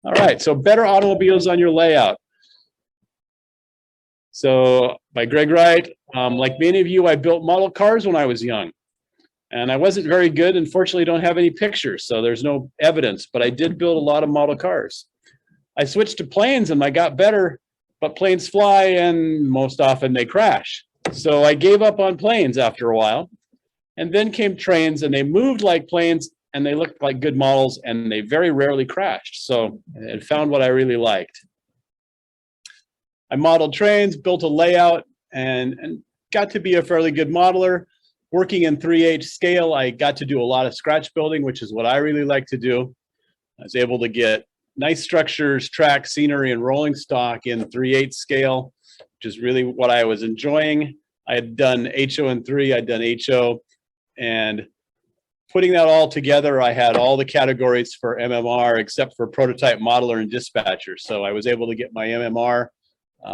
All right, so better automobiles on your layout. So by Greg Wright, like many of you, I built model cars when I was young. And I wasn't very good. Unfortunately, don't have any pictures, so there's no evidence, but I did build a lot of model cars. I switched to planes and I got better, but planes fly and most often they crash. So I gave up on planes after a while. And then came trains and they moved like planes and they looked like good models and they very rarely crashed. So I found what I really liked. I modeled trains, built a layout, and got to be a fairly good modeler. Working in 3H scale, I got to do a lot of scratch building, which is what I really like to do. I was able to get nice structures, tracks, scenery, and rolling stock in 3/8 scale, which is really what I was enjoying. I had done HO in 3, I'd done HO, and putting that all together, I had all the categories for MMR except for prototype modeler and dispatcher. So I was able to get my MMR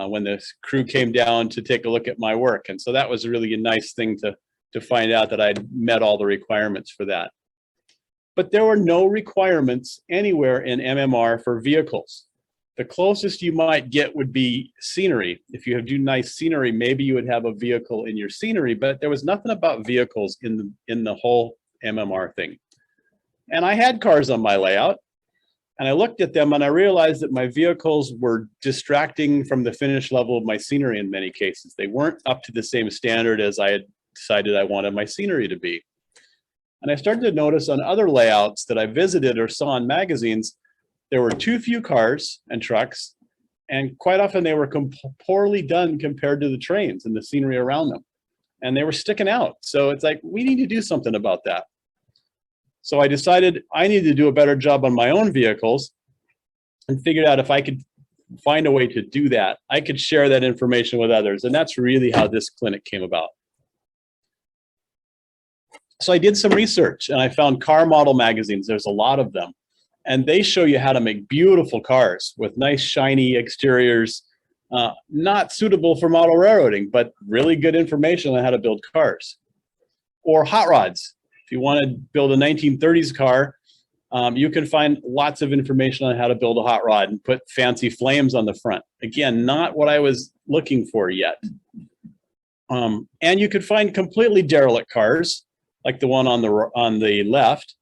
when the crew came down to take a look at my work. And so that was really a nice thing to find out that I'd met all the requirements for that. But there were no requirements anywhere in MMR for vehicles. The closest you might get would be scenery. If you do nice scenery, maybe you would have a vehicle in your scenery, but there was nothing about vehicles in the whole MMR thing. And I had cars on my layout, and I looked at them and I realized that my vehicles were distracting from the finish level of my scenery in many cases. They weren't up to the same standard as I had decided I wanted my scenery to be. And I started to notice on other layouts that I visited or saw in magazines, there were too few cars and trucks, and quite often they were poorly done compared to the trains and the scenery around them. And they were sticking out. So it's like, we need to do something about that. So I decided I needed to do a better job on my own vehicles and figured out if I could find a way to do that, I could share that information with others. And that's really how this clinic came about. So I did some research and I found car model magazines. There's a lot of them. And they show you how to make beautiful cars with nice shiny exteriors, not suitable for model railroading, but really good information on how to build cars. Or hot rods. If you want to build a 1930s car, you can find lots of information on how to build a hot rod and put fancy flames on the front. Again, not what I was looking for yet. And you could find completely derelict cars, like the one on the left.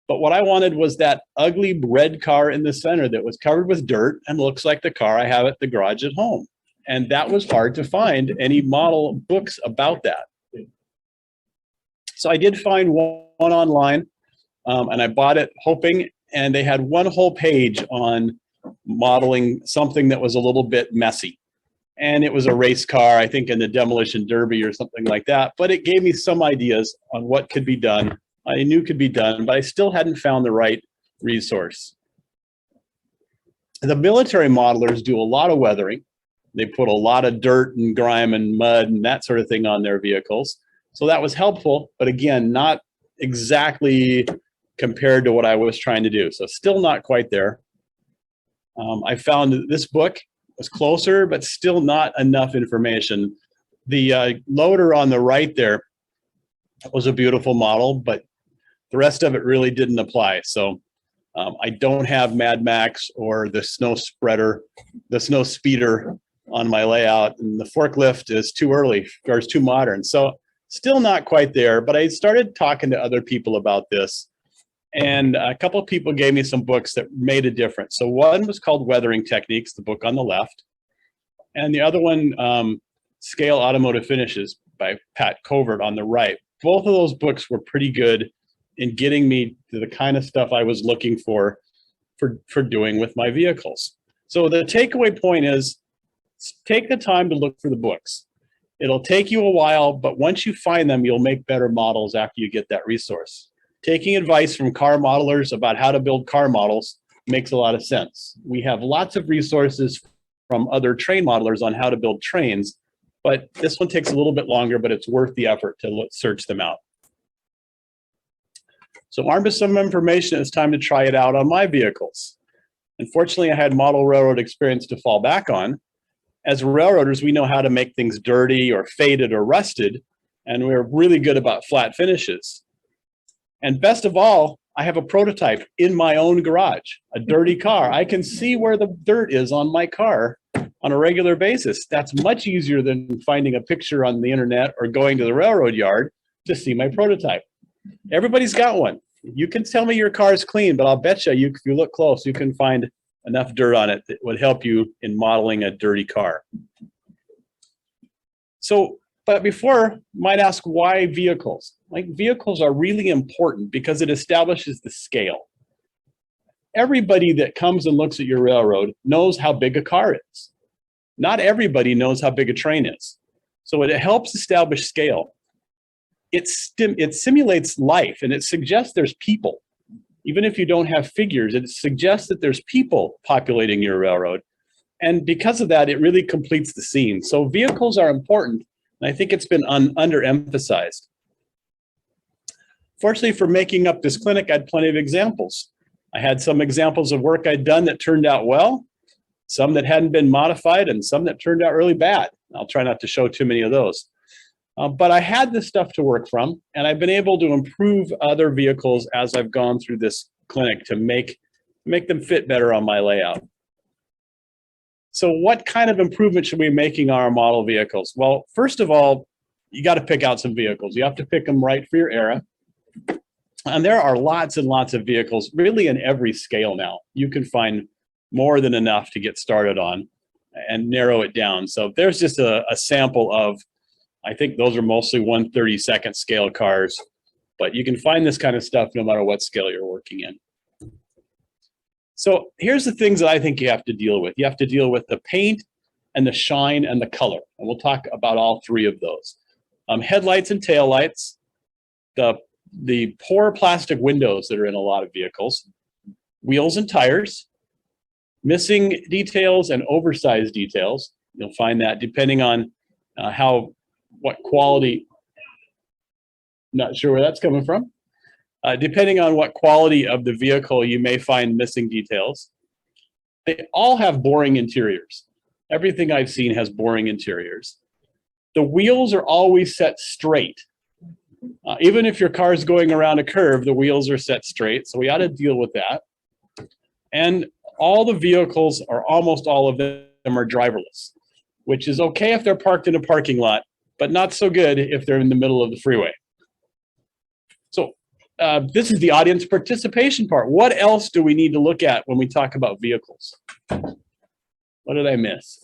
But what I wanted was that ugly red car in the center that was covered with dirt and looks like the car I have at the garage at home. And that was hard to find any model books about that. So I did find one online, and I bought it hoping, and they had one whole page on modeling something that was a little bit messy. And it was a race car, I think in the demolition derby or something like that. But it gave me some ideas on what could be done. I knew could be done, but I still hadn't found the right resource. The military modelers do a lot of weathering. They put a lot of dirt and grime and mud and that sort of thing on their vehicles. So that was helpful, but again, not exactly compared to what I was trying to do. So still not quite there. I found this book was closer, but still not enough information. The loader on the right there was a beautiful model, but the rest of it really didn't apply. So I don't have Mad Max or the snow spreader, the snow speeder on my layout, and the forklift is too early or it's too modern. So still not quite there, but I started talking to other people about this, and a couple of people gave me some books that made a difference. So one was called Weathering Techniques, the book on the left, and the other one, Scale Automotive Finishes by Pat Covert on the right. Both of those books were pretty good in getting me to the kind of stuff I was looking for doing with my vehicles. So the takeaway point is, take the time to look for the books. It'll take you a while, but once you find them, you'll make better models after you get that resource. Taking advice from car modelers about how to build car models makes a lot of sense. We have lots of resources from other train modelers on how to build trains, but this one takes a little bit longer, but it's worth the effort to search them out. So armed with some information, it's time to try it out on my vehicles. Unfortunately, I had model railroad experience to fall back on. As railroaders, we know how to make things dirty or faded or rusted, and we're really good about flat finishes. And best of all, I have a prototype in my own garage, a dirty car. I can see where the dirt is on my car on a regular basis. That's much easier than finding a picture on the internet or going to the railroad yard to see my prototype. Everybody's got one. You can tell me your car is clean, but I'll bet you, if you look close, you can find enough dirt on it that would help you in modeling a dirty car. So, but before, you might ask, why vehicles? Like, vehicles are really important because it establishes the scale. Everybody that comes and looks at your railroad knows how big a car is. Not everybody knows how big a train is. So it helps establish scale. It simulates life, and it suggests there's people. Even if you don't have figures, it suggests that there's people populating your railroad. And because of that, it really completes the scene. So vehicles are important, and I think it's been underemphasized. Fortunately for making up this clinic, I had plenty of examples. I had some examples of work I'd done that turned out well, some that hadn't been modified, and some that turned out really bad. I'll try not to show too many of those. But I had this stuff to work from, and I've been able to improve other vehicles as I've gone through this clinic to make them fit better on my layout. So what kind of improvement should we be making on our model vehicles? Well, first of all, you got to pick out some vehicles. You have to pick them right for your era. And there are lots and lots of vehicles, really in every scale now. You can find more than enough to get started on and narrow it down. So there's just a sample of, I think those are mostly 1/32 scale cars, but you can find this kind of stuff no matter what scale you're working in. So here's the things that I think you have to deal with. You have to deal with the paint and the shine and the color. And we'll talk about all three of those. Headlights and taillights, the poor plastic windows that are in a lot of vehicles, wheels and tires, missing details and oversized details. You'll find that depending on what quality, not sure where that's coming from. Depending on what quality of the vehicle, you may find missing details. They all have boring interiors. Everything I've seen has boring interiors. The wheels are always set straight. Even if your car is going around a curve, the wheels are set straight, so we ought to deal with that. And all the vehicles, or almost all of them, are driverless, which is okay if they're parked in a parking lot, but not so good if they're in the middle of the freeway. So this is the audience participation part. What else do we need to look at when we talk about vehicles? What did I miss?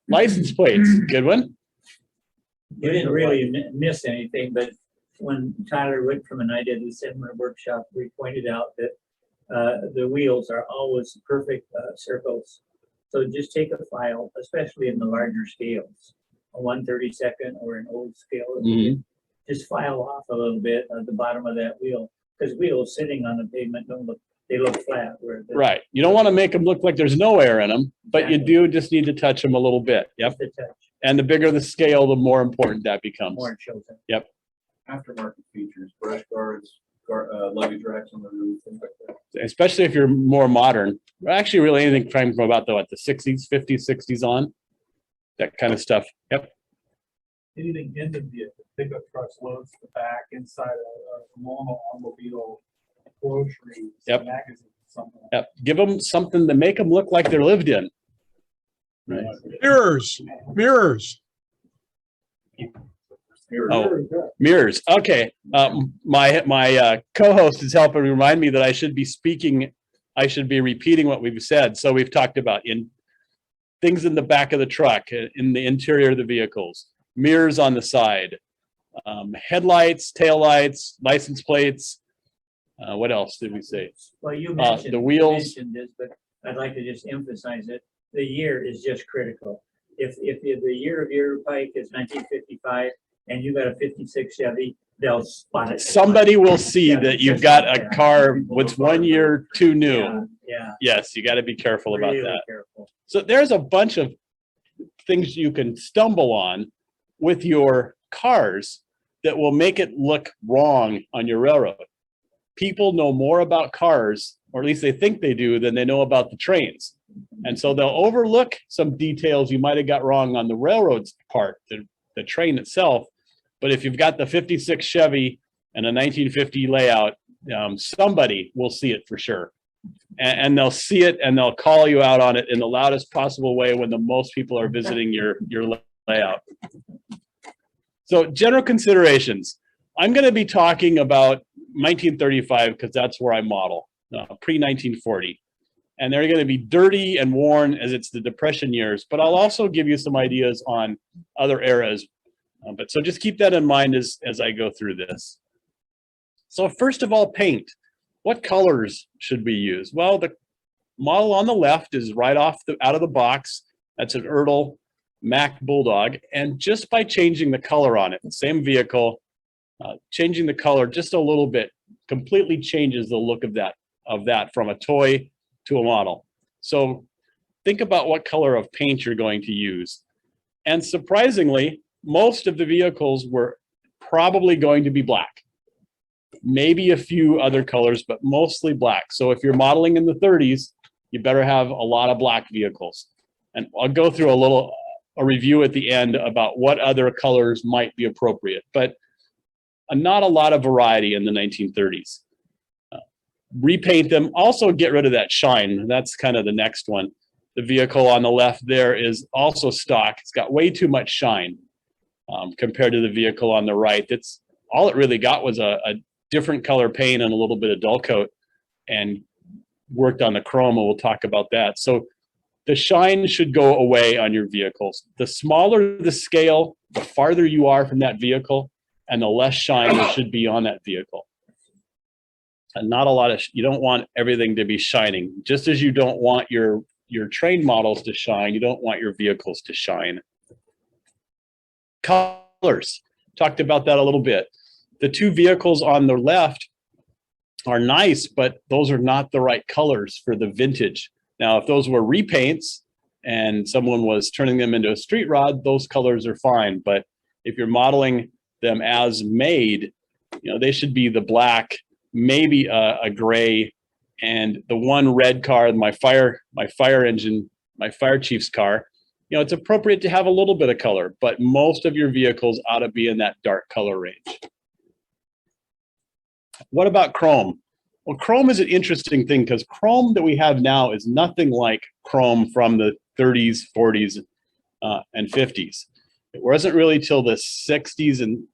License plates, good one. You didn't really miss anything, but when Tyler Whitcomb and I did the similar workshop, we pointed out that the wheels are always perfect circles. So just take a file, especially in the larger scales, a 1/32 or an old scale. Just file off a little bit at the bottom of that wheel, because wheels sitting on the pavement they look flat. Right. You don't want to make them look like there's no air in them, but you do just need to touch them a little bit. Yep. And the bigger the scale, the more important that becomes. More it shows up. Yep. Aftermarket features, brush guards, luggage racks on the roof, things like that. Especially if you're more modern. Actually, really anything from about the 60s, 50s, 60s on. That kind of stuff. Yep. Anything in the vehicle, pickup trucks, loads to the back, inside a normal automobile, groceries, magazines, something. Yep. Give them something to make them look like they're lived in. Right. Mirrors. Oh, mirrors. Okay. My co-host is helping remind me that I should be repeating what we've said. So we've talked about things in the back of the truck, in the interior of the vehicles, mirrors on the side, headlights, taillights, license plates. What else did we say? Well, you mentioned the wheels. You mentioned this, but I'd like to just emphasize it. The year is just critical. If the year of your bike is 1955 and you got a 56 Chevy, they'll spot it. Somebody will see that you've got a car that's 1 year too new. Yeah. Yes, you got to be careful about Really that. careful. So there's a bunch of things you can stumble on with your cars that will make it look wrong on your railroad. People know more about cars, or at least they think they do, than they know about the trains. And so they'll overlook some details you might have got wrong on the railroad's part, the train itself. But if you've got the 56 Chevy and a 1950 layout, somebody will see it for sure. And they'll see it and they'll call you out on it in the loudest possible way when the most people are visiting your layout. So general considerations. I'm going to be talking about 1935 because that's where I model, pre-1940. And they're going to be dirty and worn as it's the Depression years, but I'll also give you some ideas on other eras. But so just keep that in mind as I go through this. So first of all, paint. What colors should we use? Well, the model on the left is right off out of the box. That's an Ertl Mac Bulldog. And just by changing the color on it, same vehicle, changing the color just a little bit completely changes the look of that from a toy to a model. So think about what color of paint you're going to use. And surprisingly, most of the vehicles were probably going to be black. Maybe a few other colors, but mostly black. So if you're modeling in the 30s, you better have a lot of black vehicles. And I'll go through a review at the end about what other colors might be appropriate, but not a lot of variety in the 1930s. Repaint them, also get rid of that shine. That's kind of the next one. The vehicle on the left there is also stock. It's got way too much shine compared to the vehicle on the right. That's all it really got was a different color paint and a little bit of dull coat and worked on the chrome, and we'll talk about that. So the shine should go away on your vehicles. The smaller the scale, the farther you are from that vehicle, and the less shine there should be on that vehicle. And not a lot of, you don't want everything to be shining. Just as you don't want your train models to shine, you don't want your vehicles to shine. Colors, talked about that a little bit. The two vehicles on the left are nice, but those are not the right colors for the vintage. Now, if those were repaints and someone was turning them into a street rod, those colors are fine. But if you're modeling them as made, they should be the black, maybe a gray, and the one red car, my fire engine, my fire chief's car, it's appropriate to have a little bit of color, but most of your vehicles ought to be in that dark color range. What about chrome? Well, chrome is an interesting thing because chrome that we have now is nothing like chrome from the 30s, 40s, and 50s. It wasn't really till the 60s and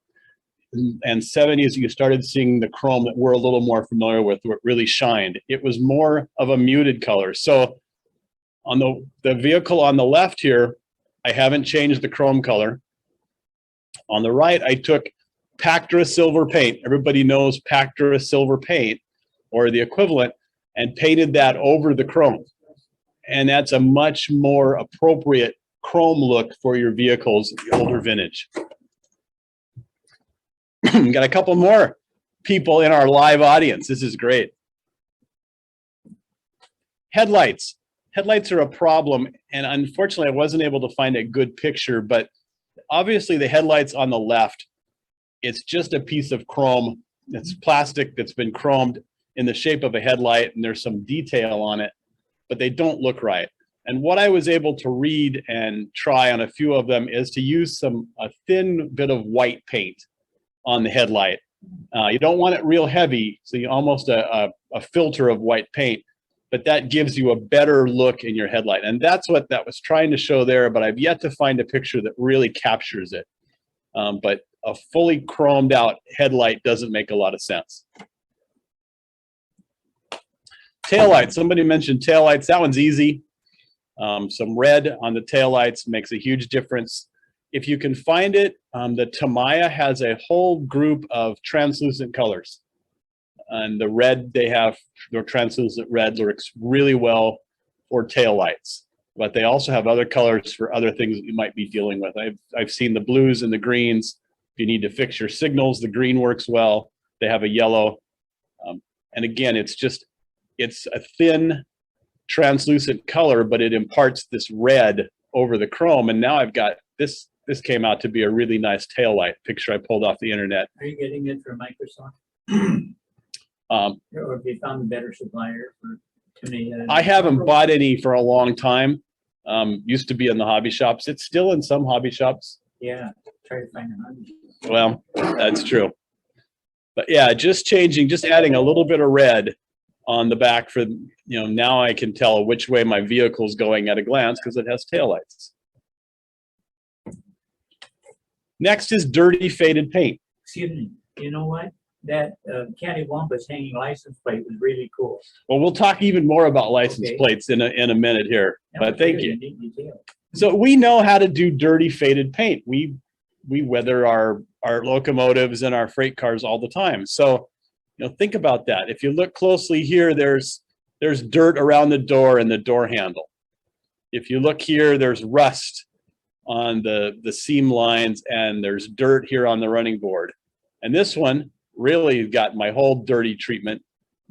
70s you started seeing the chrome that we're a little more familiar with, where it really shined. It was more of a muted color. So on the vehicle on the left here, I haven't changed the chrome color. On the right, I took Pactra silver paint. Everybody knows Pactra silver paint, or the equivalent, and painted that over the chrome. And that's a much more appropriate chrome look for your vehicles, the older vintage. Got a couple more people in our live audience. This is great. Headlights. Headlights are a problem, and unfortunately I wasn't able to find a good picture, but obviously the headlights on the left, it's just a piece of chrome. It's plastic that's been chromed in the shape of a headlight, and there's some detail on it, but they don't look right. And what I was able to read and try on a few of them is to use a thin bit of white paint on the headlight. You don't want it real heavy, so you almost a filter of white paint, but that gives you a better look in your headlight. And that's what that was trying to show there, but I've yet to find a picture that really captures it. But a fully chromed out headlight doesn't make a lot of sense. Taillights, somebody mentioned taillights. That one's easy. Some red on the taillights makes a huge difference. If you can find it, the Tamiya has a whole group of translucent colors. And the red they have, their translucent red works really well for taillights. But they also have other colors for other things that you might be dealing with. I've seen the blues and the greens. If you need to fix your signals, the green works well. They have a yellow. And again, it's a thin translucent color, but it imparts this red over the chrome. And now I've got this came out to be a really nice taillight picture I pulled off the internet. Are you getting it from Microsoft? Or have you found a better supplier for Tamiya? I haven't bought any for a long time. Used to be in the hobby shops. It's still in some hobby shops. Yeah, try to find a hobby. Well, that's true. But yeah, just changing, just adding a little bit of red on the back for, now I can tell which way my vehicle's going at a glance because it has taillights. Next is dirty faded paint. Excuse me, you know what? That Cattywampus hanging license plate was really cool. Well, we'll talk even more about license Okay. plates in a minute here, That but was thank really you. a neat detail. So we know how to do dirty faded paint. We weather our locomotives and our freight cars all the time. So, think about that. If you look closely here, there's dirt around the door and the door handle. If you look here, there's rust on the seam lines, and there's dirt here on the running board. And this one really got my whole dirty treatment.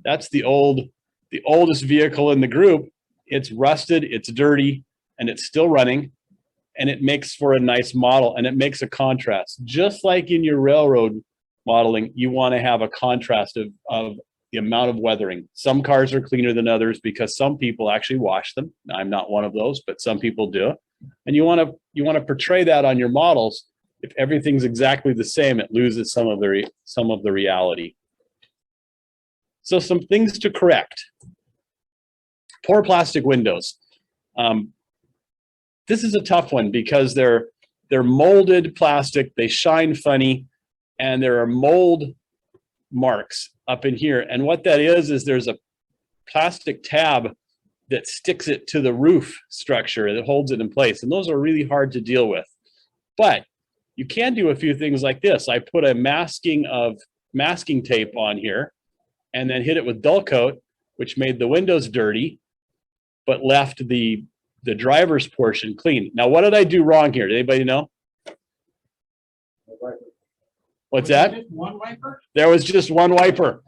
That's the oldest vehicle in the group. It's rusted, it's dirty, and it's still running, and it makes for a nice model, and it makes a contrast. Just like in your railroad modeling, you want to have a contrast of the amount of weathering. Some cars are cleaner than others because some people actually wash them. I'm not one of those, but some people do. And you want to portray that on your models. If everything's exactly the same, it loses some of the reality. So some things to correct. Poor plastic windows. This is a tough one because they're molded plastic, they shine funny, and there are mold marks up in here. And what that is there's a plastic tab that sticks it to the roof structure that holds it in place. And those are really hard to deal with. But you can do a few things like this. I put a masking tape on here and then hit it with dull coat, which made the windows dirty, but left the driver's portion clean. Now, what did I do wrong here? Did anybody know? What's that? One wiper? There was just one wiper.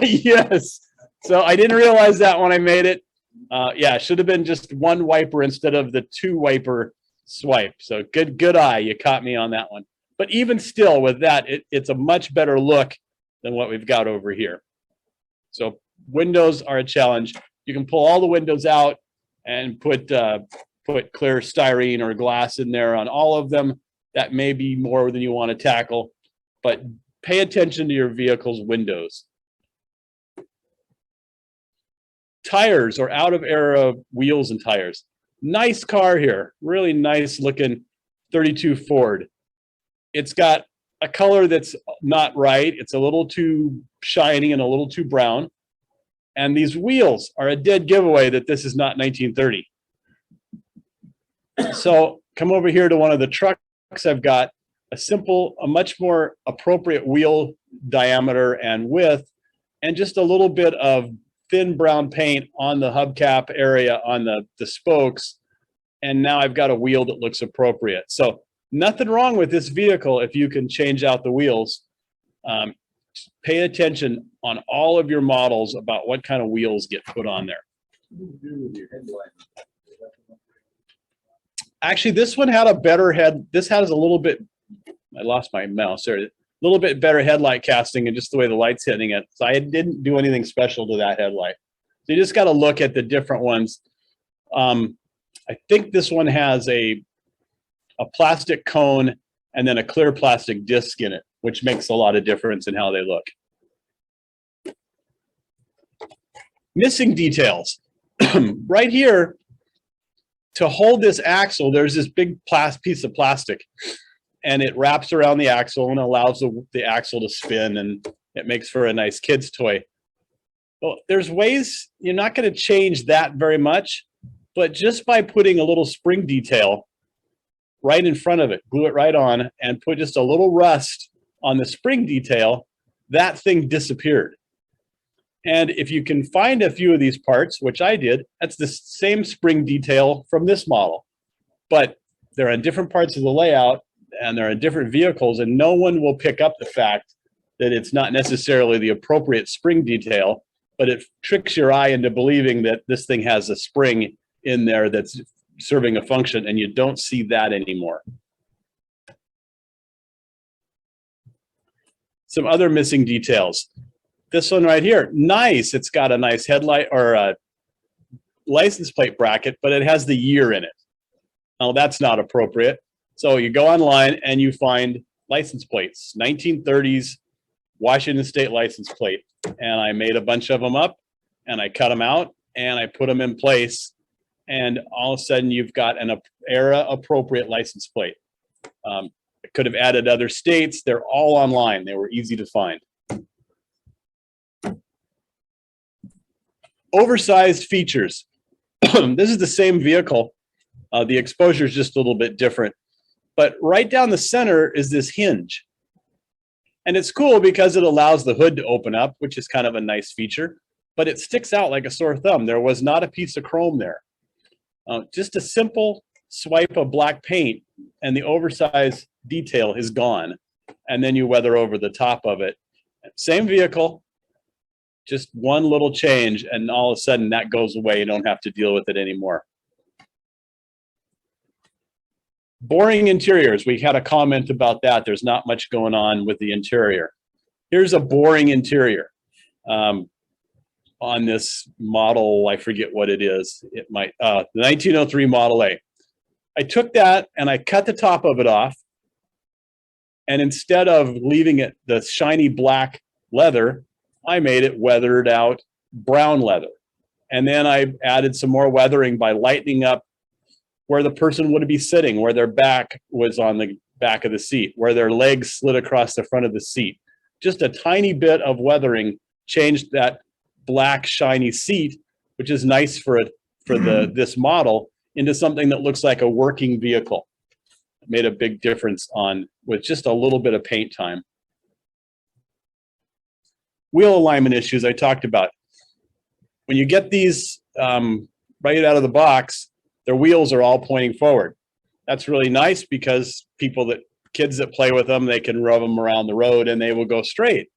Yes. So I didn't realize that when I made it. Yeah, it should have been just one wiper instead of the two wiper swipe. So good eye. You caught me on that one. But even still with that, it's a much better look than what we've got over here. So windows are a challenge. You can pull all the windows out and put clear styrene or glass in there on all of them. That may be more than you want to tackle, but pay attention to your vehicle's windows. Tires or out of era wheels and tires. Nice car here, really nice looking 32 Ford. It's got a color that's not right. It's a little too shiny and a little too brown. And these wheels are a dead giveaway that this is not 1930. So come over here to one of the trucks. I've got a much more appropriate wheel diameter and width, and just a little bit of thin brown paint on the hubcap area on the spokes. And now I've got a wheel that looks appropriate. So nothing wrong with this vehicle if you can change out the wheels. Pay attention on all of your models about what kind of wheels get put on there. Actually, this one had a better head. This has a little bit, I lost my mouse there, a little bit better headlight casting and just the way the light's hitting it. So I didn't do anything special to that headlight. So you just got to look at the different ones. I think this one has a plastic cone and then a clear plastic disc in it, which makes a lot of difference in how they look. Missing details. Right here, to hold this axle, there's this big piece of plastic, and it wraps around the axle and allows the axle to spin, and it makes for a nice kid's toy. Well, there's ways, you're not going to change that very much, but just by putting a little spring detail right in front of it, glue it right on, and put just a little rust on the spring detail, that thing disappeared. And if you can find a few of these parts, which I did, that's the same spring detail from this model. But they're on different parts of the layout, and they're in different vehicles, and no one will pick up the fact that it's not necessarily the appropriate spring detail, but it tricks your eye into believing that this thing has a spring in there that's serving a function, and you don't see that anymore. Some other missing details. This one right here, nice. It's got a nice headlight or a license plate bracket, but it has the year in it. Now that's not appropriate. So you go online and you find license plates, 1930s, Washington State license plate. And I made a bunch of them up and I cut them out and I put them in place. And all of a sudden you've got an era appropriate license plate. I could have added other states. They're all online. They were easy to find. Oversized features. This is the same vehicle. The exposure is just a little bit different. But right down the center is this hinge. And it's cool because it allows the hood to open up, which is kind of a nice feature. But it sticks out like a sore thumb. There was not a piece of chrome there. Just a simple swipe of black paint and the oversized detail is gone. And then you weather over the top of it. Same vehicle, just one little change, and all of a sudden that goes away. You don't have to deal with it anymore. Boring interiors. We had a comment about that. There's not much going on with the interior. Here's a boring interior. On this model, I forget what it is. It might, the 1903 Model A. I took that and I cut the top of it off. And instead of leaving it the shiny black leather, I made it weathered out brown leather. And then I added some more weathering by lightening up where the person would be sitting, where their back was on the back of the seat, where their legs slid across the front of the seat. Just a tiny bit of weathering changed that black shiny seat, which is nice for this model, into something that looks like a working vehicle. It made a big difference with just a little bit of paint time. Wheel alignment issues I talked about. When you get these right out of the box, their wheels are all pointing forward. That's really nice because kids that play with them, they can rub them around the road and they will go straight.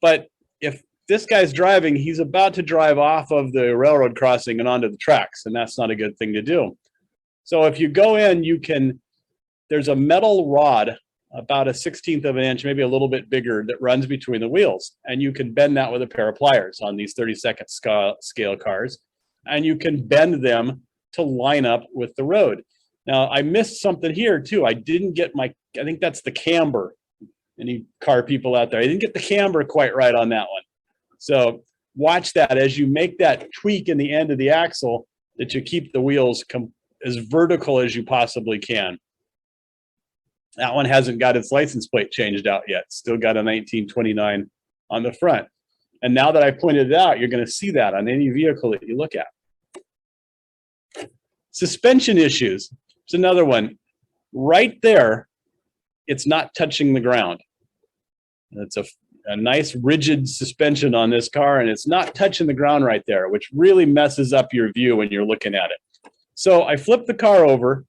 But if this guy's driving, he's about to drive off of the railroad crossing and onto the tracks, and that's not a good thing to do. So if you go in, there's a metal rod about 1/16 of an inch, maybe a little bit bigger, that runs between the wheels. And you can bend that with a pair of pliers on these 32nd scale cars. And you can bend them to line up with the road. Now, I missed something here too. I didn't get I think that's the camber. Any car people out there, I didn't get the camber quite right on that one. So watch that as you make that tweak in the end of the axle, that you keep the wheels as vertical as you possibly can. That one hasn't got its license plate changed out yet. Still got a 1929 on the front. And now that I pointed it out, you're going to see that on any vehicle that you look at. Suspension issues. It's another one. Right there, it's not touching the ground. It's a nice rigid suspension on this car, and it's not touching the ground right there, which really messes up your view when you're looking at it. So I flipped the car over.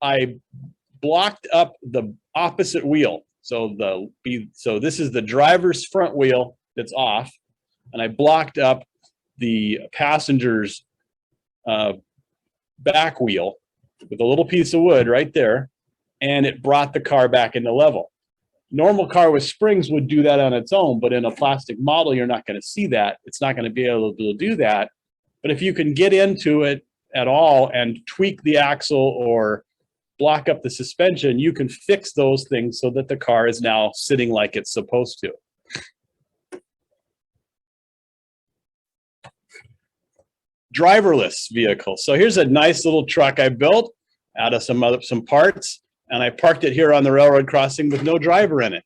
I blocked up the opposite wheel. So this is the driver's front wheel that's off, and I blocked up the passenger's back wheel with a little piece of wood right there, and it brought the car back into level. Normal car with springs would do that on its own, but in a plastic model, you're not going to see that. It's not going to be able to do that. But if you can get into it at all and tweak the axle or block up the suspension, you can fix those things so that the car is now sitting like it's supposed to. Driverless vehicle. So here's a nice little truck I built out of some parts, and I parked it here on the railroad crossing with no driver in it.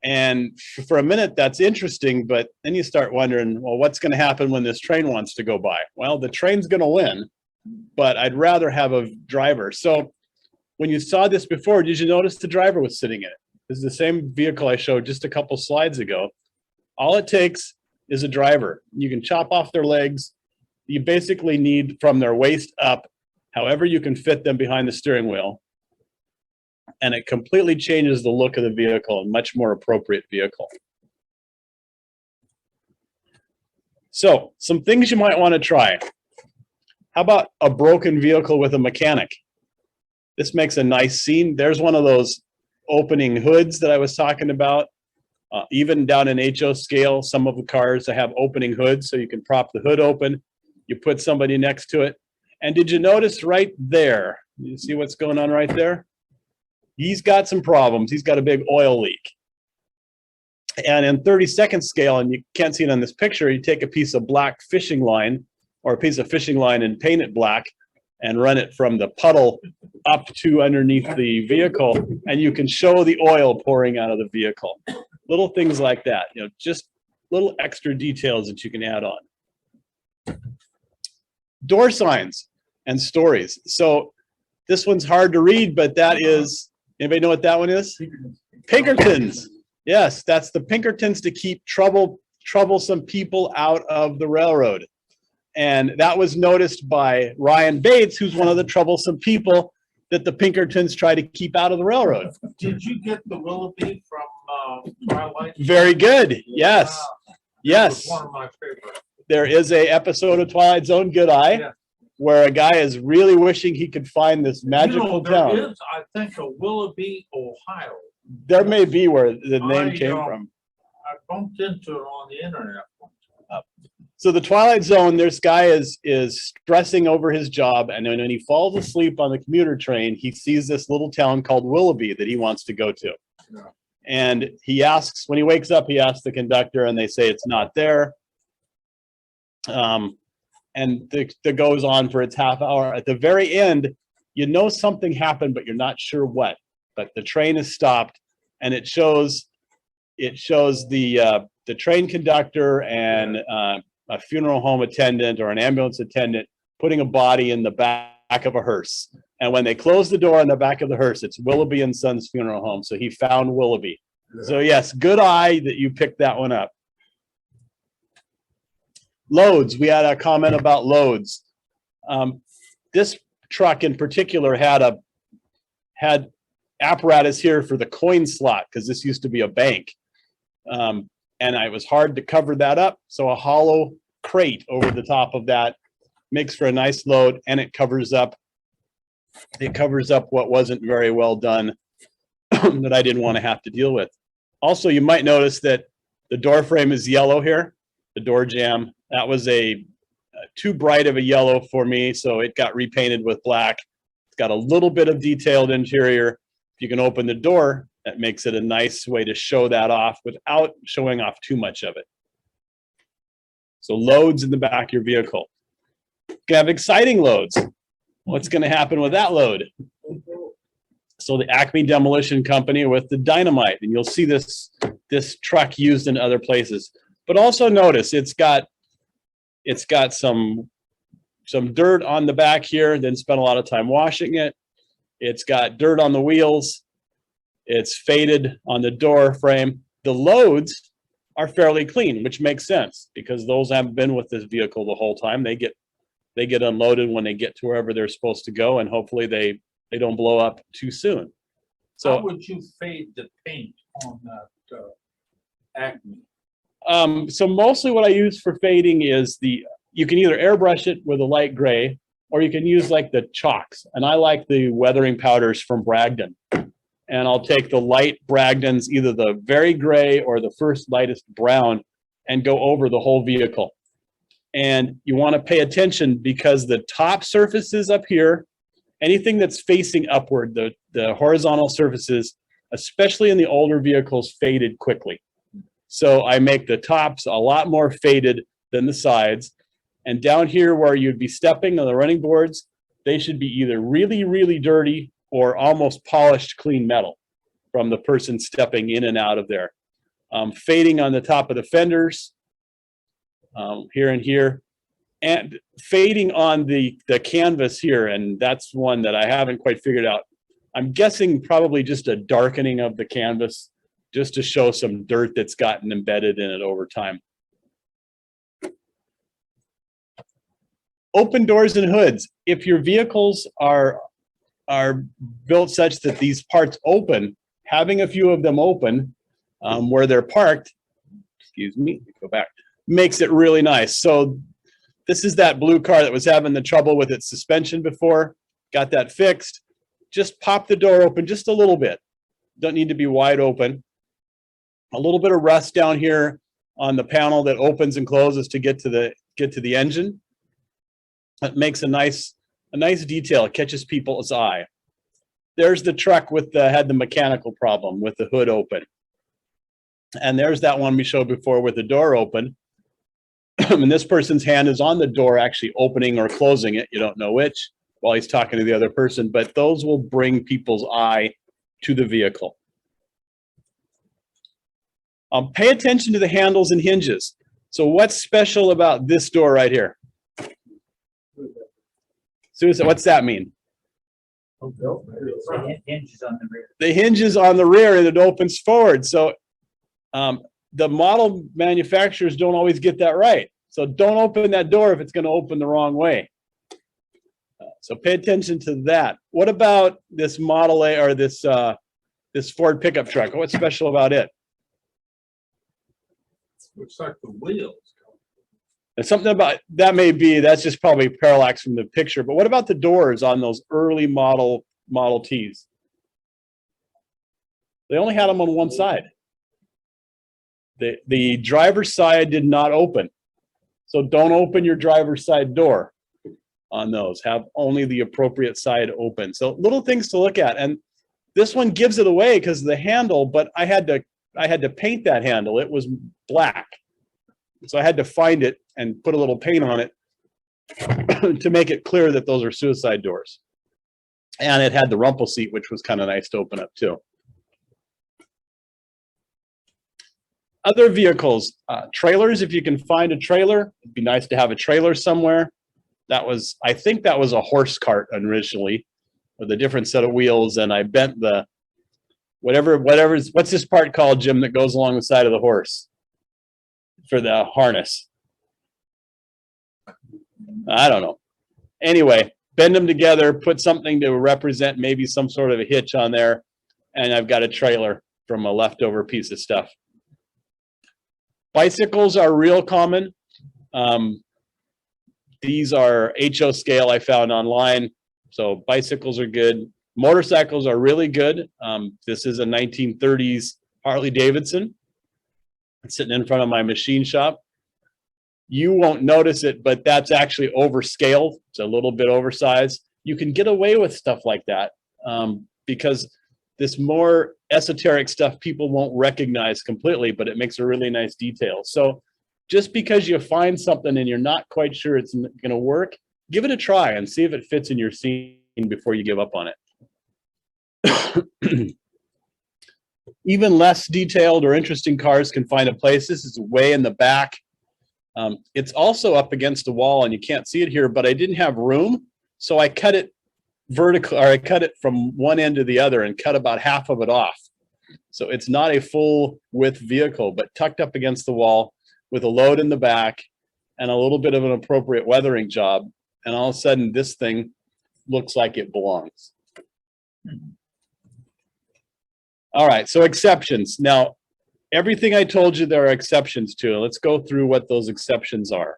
And for a minute, that's interesting, but then you start wondering, well, what's going to happen when this train wants to go by? Well, the train's going to win, but I'd rather have a driver. So when you saw this before, did you notice the driver was sitting in it? This is the same vehicle I showed just a couple slides ago. All it takes is a driver. You can chop off their legs. You basically need from their waist up, however you can fit them behind the steering wheel. And it completely changes the look of the vehicle, a much more appropriate vehicle. So, some things you might want to try. How about a broken vehicle with a mechanic? This makes a nice scene. There's one of those opening hoods that I was talking about. Even down in HO scale, some of the cars have opening hoods, so you can prop the hood open. You put somebody next to it. And did you notice right there? You see what's going on right there? He's got some problems. He's got a big oil leak. And in 30-second scale, and you can't see it on this picture, you take a piece of black fishing line or a piece of fishing line and paint it black and run it from the puddle up to underneath the vehicle, and you can show the oil pouring out of the vehicle. Little things like that, you know, just little extra details that you can add on. Door signs and stories. So this one's hard to read, but that is, anybody know what that one is? Pinkertons. Yes, that's the Pinkertons to keep troublesome people out of the railroad. And that was noticed by Ryan Bates, who's one of the troublesome people that the Pinkertons try to keep out of the railroad. Did you get the Willoughby from Twilight? Very good. Yes. Wow. Yes. That was one of my favorites. There is a episode of Twilight Zone, Good Eye, Yeah. where a guy is really wishing he could find this magical town. There is, I think, a Willoughby, Ohio. There may be where the name came from. I bumped into it on the internet. So the Twilight Zone, this guy is stressing over his job, and then when he falls asleep on the commuter train, he sees this little town called Willoughby that he wants to go to. Yeah. And he asks, when he wakes up, he asks the conductor, and they say it's not there. And it goes on for its half hour. At the very end, you know something happened, but you're not sure what. But the train is stopped, and it shows the train conductor and a funeral home attendant or an ambulance attendant putting a body in the back of a hearse. And when they close the door on the back of the hearse, it's Willoughby and Sons Funeral Home. So he found Willoughby. Yeah. So yes, good eye that you picked that one up. Loads, we had a comment about loads. This truck in particular had apparatus here for the coin slot, because this used to be a bank. And it was hard to cover that up. So a hollow crate over the top of that makes for a nice load, and it covers up what wasn't very well done that I didn't want to have to deal with. Also, you might notice that the door frame is yellow here, the door jamb. That was too bright of a yellow for me, so it got repainted with black. It's got a little bit of detailed interior. If you can open the door, that makes it a nice way to show that off without showing off too much of it. So loads in the back of your vehicle. You can have exciting loads. What's going to happen with that load? So the Acme Demolition Company with the dynamite, and you'll see this truck used in other places. But also notice it's got some dirt on the back here, then spent a lot of time washing it. It's got dirt on the wheels. It's faded on the door frame. The loads are fairly clean, which makes sense because those haven't been with this vehicle the whole time. They get unloaded when they get to wherever they're supposed to go, and hopefully they don't blow up too soon. So how would you fade the paint on that Acme? So mostly what I use for fading is you can either airbrush it with a light gray, or you can use like the chalks. And I like the weathering powders from Bragdon. And I'll take the light Bragdons, either the very gray or the first lightest brown, and go over the whole vehicle. And you want to pay attention because the top surfaces up here, anything that's facing upward, the horizontal surfaces, especially in the older vehicles, faded quickly. So I make the tops a lot more faded than the sides. And down here where you'd be stepping on the running boards, they should be either really, really dirty or almost polished clean metal from the person stepping in and out of there. Fading on the top of the fenders, here and here, and fading on the canvas here, and that's one that I haven't quite figured out. I'm guessing probably just a darkening of the canvas just to show some dirt that's gotten embedded in it over time. Open doors and hoods. If your vehicles are built such that these parts open, having a few of them open where they're parked, excuse me, go back, makes it really nice. So this is that blue car that was having the trouble with its suspension before. Got that fixed. Just pop the door open just a little bit. Don't need to be wide open. A little bit of rust down here on the panel that opens and closes to get to the engine. That makes a nice detail. It catches people's eye. There's the truck with had the mechanical problem with the hood open. And there's that one we showed before with the door open. And this person's hand is on the door, actually opening or closing it. You don't know which while he's talking to the other person, but those will bring people's eye to the vehicle. Pay attention to the handles and hinges. So what's special about this door right here? Susan, what's that mean? Hinges on the rear. The hinges on the rear and it opens forward. So the model manufacturers don't always get that right. So don't open that door if it's going to open the wrong way. So pay attention to that. What about this Model A or this Ford pickup truck? What's special about it? Looks like the wheels. There's something about that that's just probably parallax from the picture. But what about the doors on those early Model Ts? They only had them on one side. The driver's side did not open. So don't open your driver's side door on those. Have only the appropriate side open. So little things to look at. And this one gives it away because of the handle, but I had to paint that handle. It was black. So I had to find it and put a little paint on it to make it clear that those are suicide doors. And it had the rumple seat, which was kind of nice to open up too. Other vehicles, trailers, if you can find a trailer, it'd be nice to have a trailer somewhere. I think that was a horse cart originally with a different set of wheels, and I bent the, what's this part called, Jim, that goes along the side of the horse for the harness? I don't know. Anyway, bend them together, put something to represent maybe some sort of a hitch on there, and I've got a trailer from a leftover piece of stuff. Bicycles are real common. These are HO scale I found online. So bicycles are good. Motorcycles are really good. This is a 1930s Harley Davidson. It's sitting in front of my machine shop. You won't notice it, but that's actually overscaled. It's a little bit oversized. You can get away with stuff like that because this more esoteric stuff people won't recognize completely, but it makes a really nice detail. So just because you find something and you're not quite sure it's going to work, give it a try and see if it fits in your scene before you give up on it. Even less detailed or interesting cars can find a place. This is way in the back. It's also up against a wall and you can't see it here, but I didn't have room. So I cut it vertical, or I cut it from one end to the other and cut about half of it off. So it's not a full width vehicle, but tucked up against the wall with a load in the back and a little bit of an appropriate weathering job. And all of a sudden this thing looks like it belongs. All right, so exceptions. Now, everything I told you there are exceptions to. Let's go through what those exceptions are.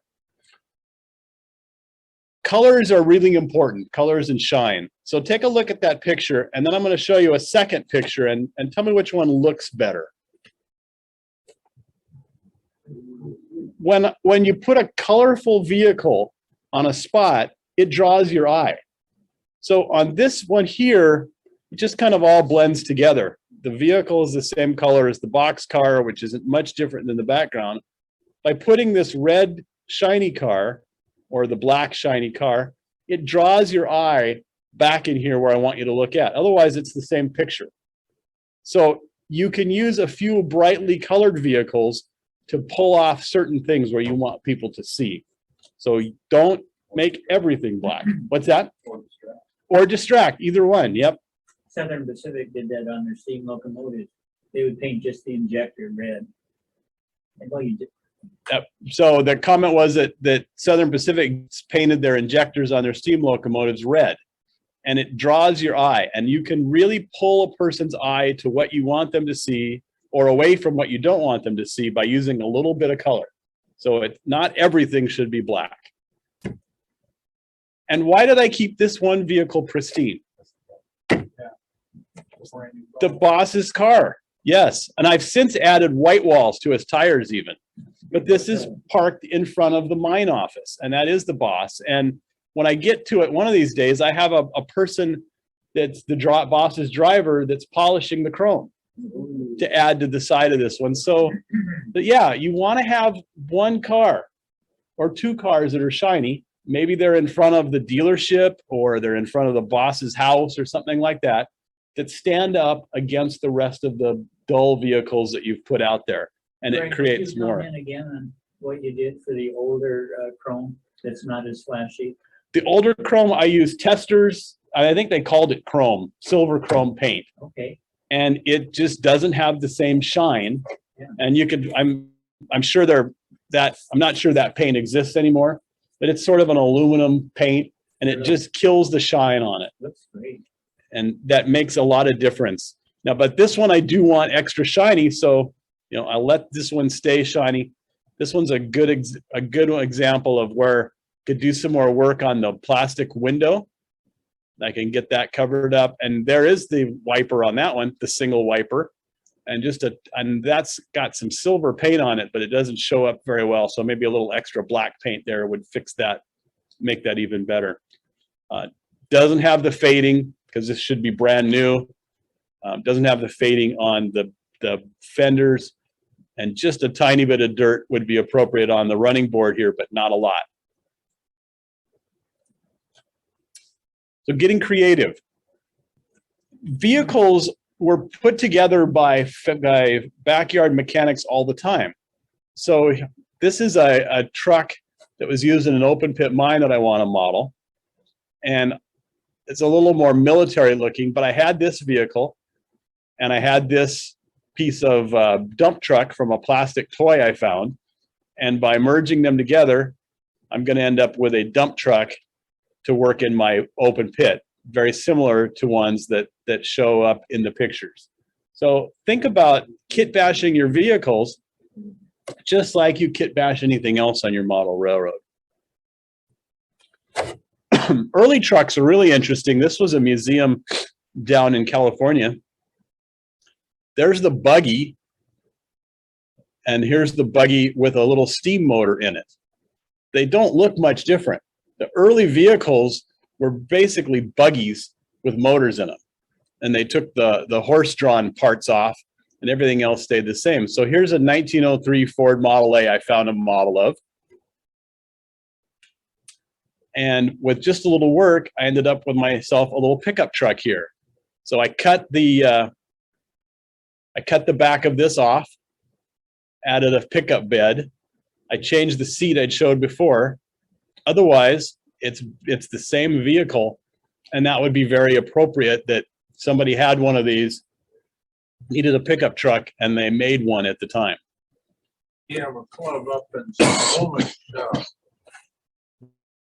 Colors are really important, colors and shine. So take a look at that picture, and then I'm going to show you a second picture and tell me which one looks better. When you put a colorful vehicle on a spot, it draws your eye. So on this one here, it just kind of all blends together. The vehicle is the same color as the box car, which isn't much different than the background. By putting this red shiny car or the black shiny car, it draws your eye back in here where I want you to look at. Otherwise, it's the same picture. So you can use a few brightly colored vehicles to pull off certain things where you want people to see. So don't make everything black. What's that? Or distract, either one, yep. Southern Pacific did that on their steam locomotives. They would paint just the injector red. And well, you did. So the comment was that Southern Pacific painted their injectors on their steam locomotives red, and it draws your eye, and you can really pull a person's eye to what you want them to see or away from what you don't want them to see by using a little bit of color. So not everything should be black. And why did I keep this one vehicle pristine? The boss's car, yes. And I've since added white walls to his tires even. But this is parked in front of the mine office, and that is the boss. And when I get to it one of these days, I have a person that's the boss's driver that's polishing the chrome. to add to the side of this one. So, but yeah, you want to have one car or two cars that are shiny. Maybe they're in front of the dealership or they're in front of the boss's house or something like that, that stand up against the rest of the dull vehicles that you've put out there. And Brian, it could creates you come more. in again on what you did for the older Chrome that's not as flashy. The older Chrome, I use testers. I think they called it Chrome, silver Chrome paint. Okay. And it just doesn't have the same shine. Yeah. And you could, I'm sure I'm not sure that paint exists anymore, but it's sort of an aluminum paint and it just kills the shine on it. Looks great. And that makes a lot of difference. Now, but this one I do want extra shiny, so you know, I'll let this one stay shiny. This one's a good example of where I could do some more work on the plastic window. I can get that covered up, and there is the wiper on that one, the single wiper, and and that's got some silver paint on it, but it doesn't show up very well. So maybe a little extra black paint there would fix that, make that even better. Doesn't have the fading because this should be brand new. Doesn't have the fading on the fenders, and just a tiny bit of dirt would be appropriate on the running board here, but not a lot. So getting creative. Vehicles were put together by backyard mechanics all the time. So this is a truck that was used in an open pit mine that I want to model. And it's a little more military looking, but I had this vehicle and I had this piece of dump truck from a plastic toy I found. And by merging them together, I'm going to end up with a dump truck to work in my open pit, very similar to ones that show up in the pictures. So think about kit bashing your vehicles just like you kit bash anything else on your model railroad. Early trucks are really interesting. This was a museum down in California. There's the buggy, and here's the buggy with a little steam motor in it. They don't look much different. The early vehicles were basically buggies with motors in them. And they took the horse-drawn parts off and everything else stayed the same. So here's a 1903 Ford Model A I found a model of. And with just a little work, I ended up with myself a little pickup truck here. So I cut the back of this off, added a pickup bed. I changed the seat I'd showed before. Otherwise, it's the same vehicle, and that would be very appropriate that somebody had one of these, needed a pickup truck, and they made one at the time. You have a club up in Oklahoma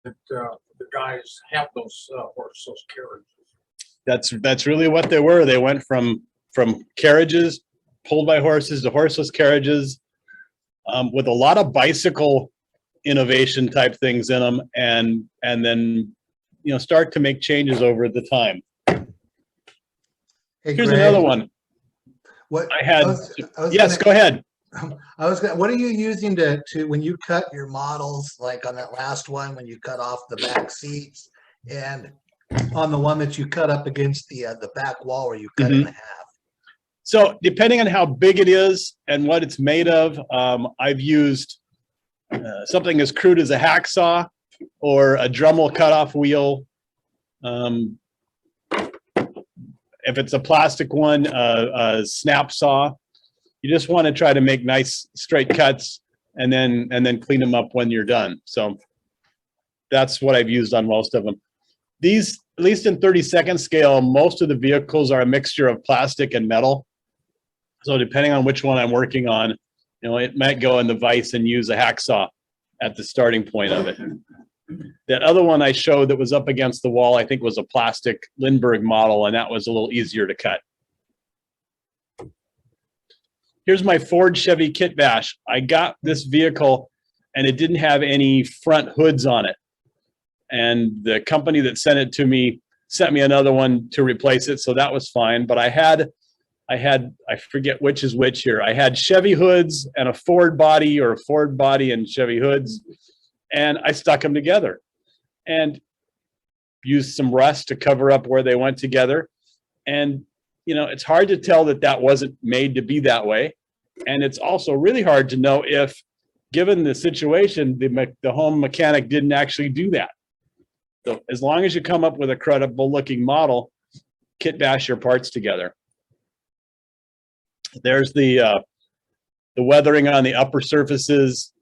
that the guys have those carriages. That's really what they were. They went from carriages pulled by horses to horseless carriages, with a lot of bicycle innovation type things in them, and then start to make changes over the time. Hey, Here's Greg, another one. What I had. was Yes, gonna- go ahead. what are you using to when you cut your models, like on that last one when you cut off the back seats, and on the one that you cut up against the back wall where you cut it in half? So depending on how big it is and what it's made of, I've used something as crude as a hacksaw or a Dremel cutoff wheel. If it's a plastic one, a snap saw. You just want to try to make nice straight cuts and then clean them up when you're done. So that's what I've used on most of them. These, at least in 32nd scale, most of the vehicles are a mixture of plastic and metal. So depending on which one I'm working on, it might go in the vise and use a hacksaw at the starting point of it. That other one I showed that was up against the wall, I think was a plastic Lindbergh model, and that was a little easier to cut. Here's my Ford Chevy kit bash. I got this vehicle and it didn't have any front hoods on it. And the company that sent it to me sent me another one to replace it, so that was fine. But I forget which is which here. I had Chevy hoods and a Ford body, or a Ford body and Chevy hoods, and I stuck them together and used some rust to cover up where they went together. And you know, it's hard to tell that that wasn't made to be that way. And it's also really hard to know if, given the situation, the home mechanic didn't actually do that. So as long as you come up with a credible looking model, kit bash your parts together. There's the weathering on the upper surfaces,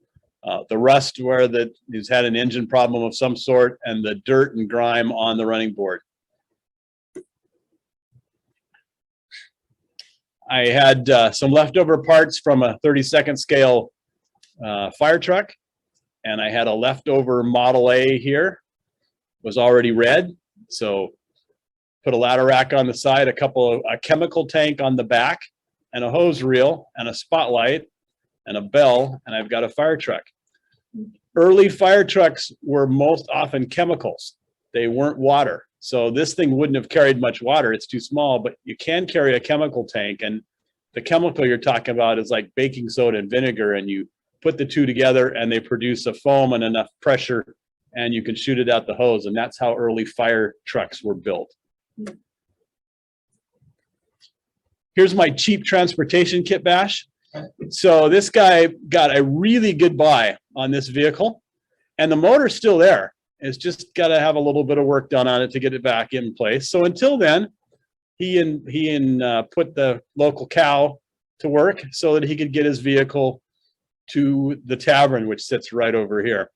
the rust where he's had an engine problem of some sort, and the dirt and grime on the running board. I had some leftover parts from a 32nd scale fire truck, and I had a leftover Model A here, was already red. So put a ladder rack on the side, a chemical tank on the back, and a hose reel, and a spotlight, and a bell, and I've got a fire truck. Early fire trucks were most often chemicals. They weren't water. So this thing wouldn't have carried much water. It's too small, but you can carry a chemical tank. And the chemical you're talking about is like baking soda and vinegar, and you put the two together and they produce a foam and enough pressure, and you can shoot it out the hose. And that's how early fire trucks were built. Here's my cheap transportation kit bash. So this guy got a really good buy on this vehicle, and the motor's still there. It's just got to have a little bit of work done on it to get it back in place. So until then, he put the local cow to work so that he could get his vehicle to the tavern, which sits right over here.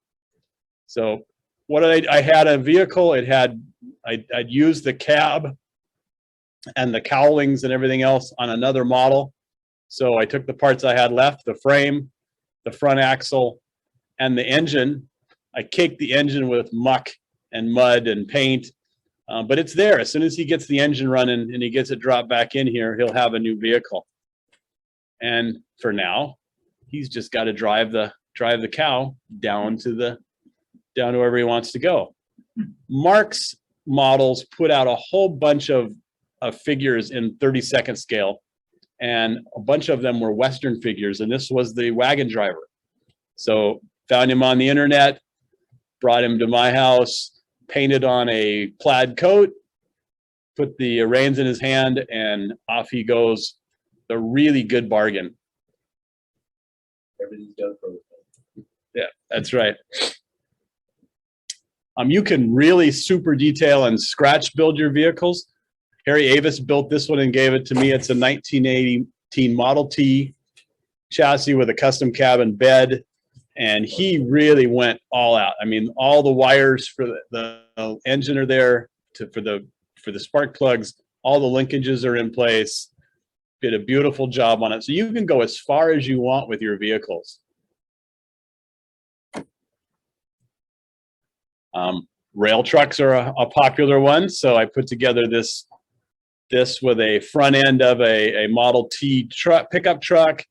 So what I had a vehicle. It had I'd used the cab and the cowlings and everything else on another model. So I took the parts I had left, the frame, the front axle, and the engine. I caked the engine with muck and mud and paint, but it's there. As soon as he gets the engine running and he gets it dropped back in here, he'll have a new vehicle. And for now, he's just got to drive the cow down to wherever he wants to go. Mark's models put out a whole bunch of figures in 32nd scale, and a bunch of them were Western figures, and this was the wagon driver. So found him on the internet, brought him to my house, painted on a plaid coat, put the reins in his hand, and off he goes. A really good bargain. Everything's done for it. Yeah, that's right. You can really super detail and scratch build your vehicles. Harry Avis built this one and gave it to me. It's a 1918 Model T chassis with a custom cabin bed, and he really went all out. I mean, all the wires for the engine are there for the spark plugs. All the linkages are in place. Did a beautiful job on it. So you can go as far as you want with your vehicles. Rail trucks are a popular one. So I put together this with a front end of a Model T pickup truck.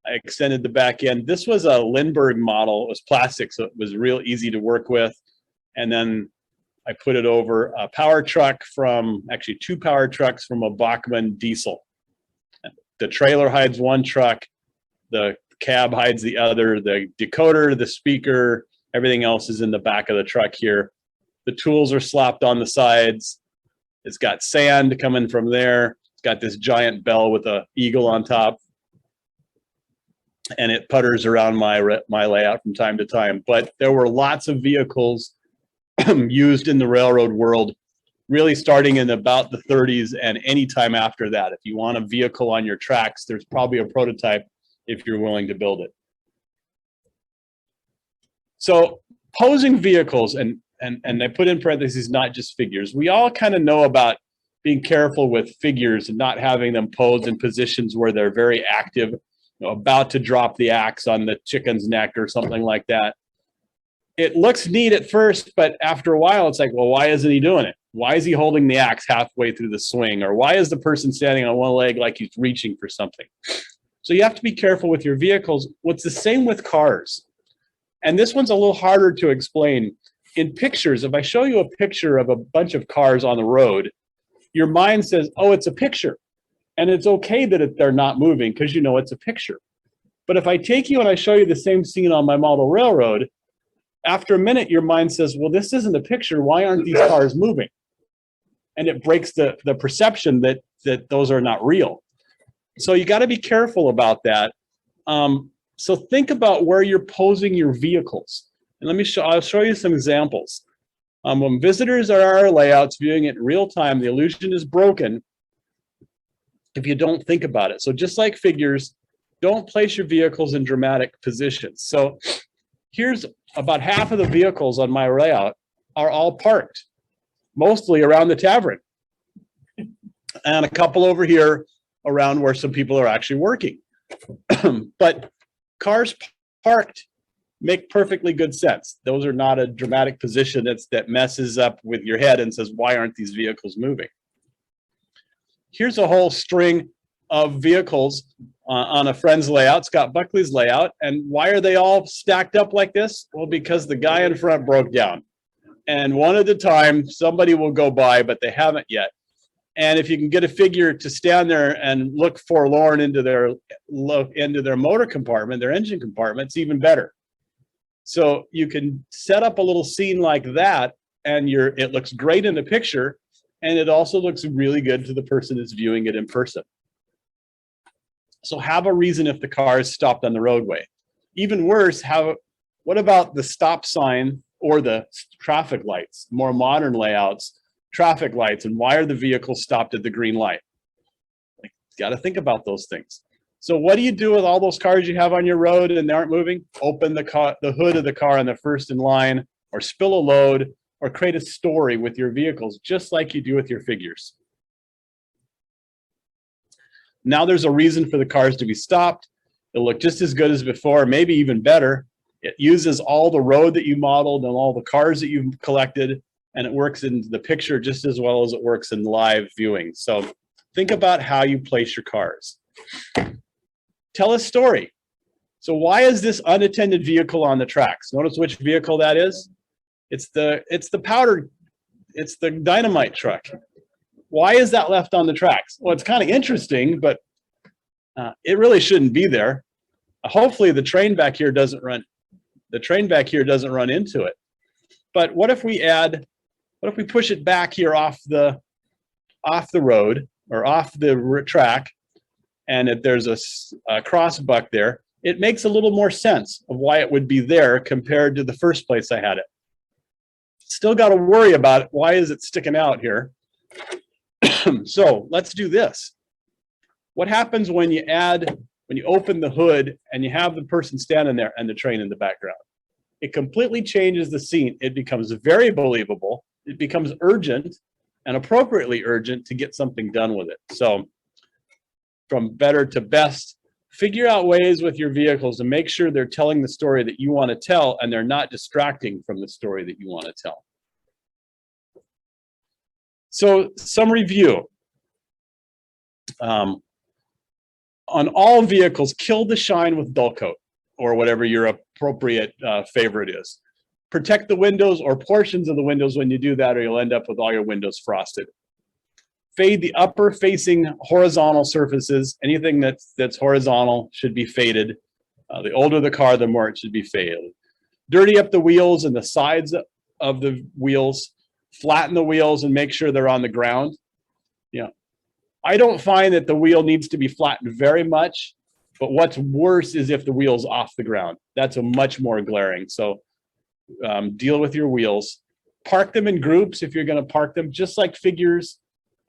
I extended the back end. This was a Lindbergh model. It was plastic, so it was real easy to work with. And then I put it over a power truck actually two power trucks from a Bachmann diesel. The trailer hides one truck, the cab hides the other, the decoder, the speaker, everything else is in the back of the truck here. The tools are slopped on the sides. It's got sand coming from there. It's got this giant bell with an eagle on top. And it putters around my layout from time to time. But there were lots of vehicles used in the railroad world, really starting in about the 30s and any time after that. If you want a vehicle on your tracks, there's probably a prototype if you're willing to build it. So posing vehicles, and I put in parentheses, not just figures. We all kind of know about being careful with figures and not having them posed in positions where they're very active, about to drop the axe on the chicken's neck or something like that. It looks neat at first, but after a while, it's like, well, why isn't he doing it? Why is he holding the axe halfway through the swing? Or why is the person standing on one leg like he's reaching for something? So you have to be careful with your vehicles. What's the same with cars? And this one's a little harder to explain. In pictures, if I show you a picture of a bunch of cars on the road, your mind says, oh, it's a picture. And it's okay that they're not moving because you know it's a picture. But if I take you and I show you the same scene on my model railroad, after a minute, your mind says, well, this isn't a picture. Why aren't these cars moving? and it breaks the perception that those are not real. So you got to be careful about that. So think about where you're posing your vehicles. And I'll show you some examples. When visitors are our layouts viewing it in real time, the illusion is broken if you don't think about it. So just like figures, don't place your vehicles in dramatic positions. So here's about half of the vehicles on my layout are all parked, mostly around the tavern, and a couple over here around where some people are actually working. But cars parked make perfectly good sense. Those are not a dramatic position that messes up with your head and says, why aren't these vehicles moving? Here's a whole string of vehicles on a friend's layout, Scott Buckley's layout. And why are they all stacked up like this? Well, because the guy in front broke down. And one at a time, somebody will go by, but they haven't yet. And if you can get a figure to stand there and look forlorn into their motor compartment, their engine compartment, it's even better. So you can set up a little scene like that, and it looks great in the picture, and it also looks really good to the person that's viewing it in person. So have a reason if the car is stopped on the roadway. Even worse, what about the stop sign or the traffic lights? More modern layouts, traffic lights, and why are the vehicles stopped at the green light? Like, got to think about those things. So what do you do with all those cars you have on your road and they aren't moving? Open the hood of the car on the first in line, or spill a load, or create a story with your vehicles, just like you do with your figures. Now there's a reason for the cars to be stopped. It'll look just as good as before, maybe even better. It uses all the road that you modeled and all the cars that you've collected, and it works in the picture just as well as it works in live viewing. So think about how you place your cars. Tell a story. So why is this unattended vehicle on the tracks? Notice which vehicle that is. It's the dynamite truck. Why is that left on the tracks? Well, it's kind of interesting, but it really shouldn't be there. Hopefully the train back here doesn't run into it. But what if we push it back here off the road or off the track, and if there's a cross buck there, it makes a little more sense of why it would be there compared to the first place I had it. Still got to worry about it. Why is it sticking out here? So let's do this. What happens when you open the hood and you have the person standing there and the train in the background? It completely changes the scene. It becomes very believable. It becomes urgent, and appropriately urgent, to get something done with it. So from better to best, figure out ways with your vehicles to make sure they're telling the story that you want to tell, and they're not distracting from the story that you want to tell. So some review. On all vehicles, kill the shine with dull coat, or whatever your appropriate favorite is. Protect the windows or portions of the windows when you do that, or you'll end up with all your windows frosted. Fade the upper facing horizontal surfaces. Anything that's horizontal should be faded. The older the car, the more it should be faded. Dirty up the wheels and the sides of the wheels. Flatten the wheels and make sure they're on the ground. Yeah, I don't find that the wheel needs to be flattened very much, but what's worse is if the wheel's off the ground. That's a much more glaring. So deal with your wheels. Park them in groups if you're going to park them, just like figures.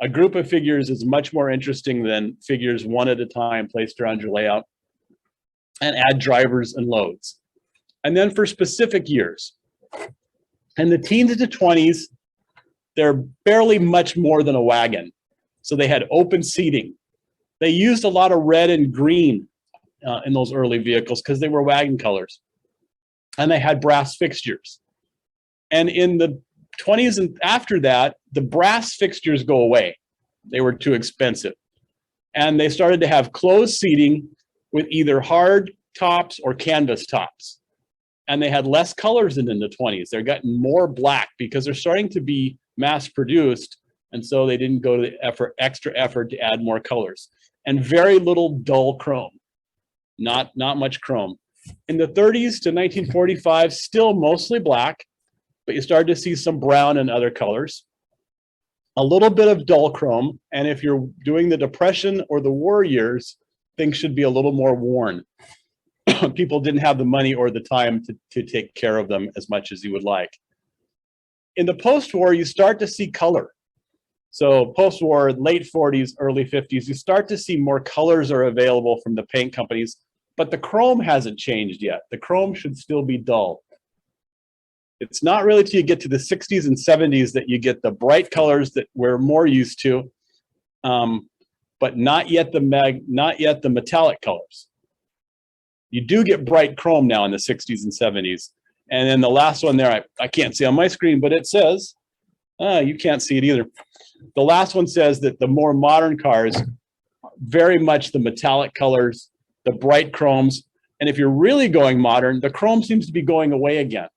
A group of figures is much more interesting than figures one at a time placed around your layout. And add drivers and loads. And then for specific years, in the teens to 20s, they're barely much more than a wagon. So they had open seating. They used a lot of red and green in those early vehicles because they were wagon colors. And they had brass fixtures. And in the 20s and after that, the brass fixtures go away. They were too expensive. And they started to have closed seating with either hard tops or canvas tops. And they had less colors than in the 20s. They're getting more black because they're starting to be mass produced. And so they didn't go to the extra effort to add more colors. And very little dull chrome. Not much chrome. In the 30s to 1945, still mostly black, but you started to see some brown and other colors. a little bit of dull chrome. And if you're doing the Depression or the war years, things should be a little more worn. People didn't have the money or the time to take care of them as much as you would like. In the post-war, you start to see color. So post-war, late 40s, early 50s, you start to see more colors are available from the paint companies, but the chrome hasn't changed yet. The chrome should still be dull. It's not really till you get to the 60s and 70s that you get the bright colors that we're more used to, but not yet the metallic colors. You do get bright chrome now in the 60s and 70s. And then the last one there, I can't see on my screen, but it says, you can't see it either. The last one says that the more modern cars, very much the metallic colors, the bright chromes. And if you're really going modern, the chrome seems to be going away again.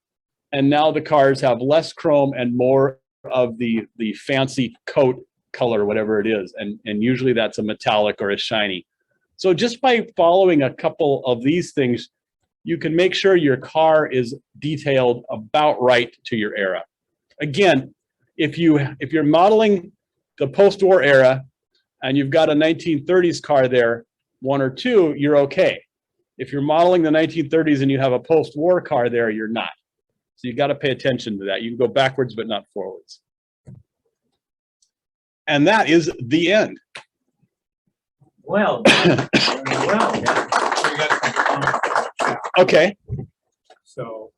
And now the cars have less chrome and more of the fancy coat color, whatever it is. And usually that's a metallic or a shiny. So just by following a couple of these things, you can make sure your car is detailed about right to your era. Again, if you're modeling the post-war era and you've got a 1930s car there, one or two, you're okay. If you're modeling the 1930s and you have a post-war car there, you're not. So you got to pay attention to that. You can go backwards, but not forwards. And that is the end. Well, well, We got some comments. Okay, So,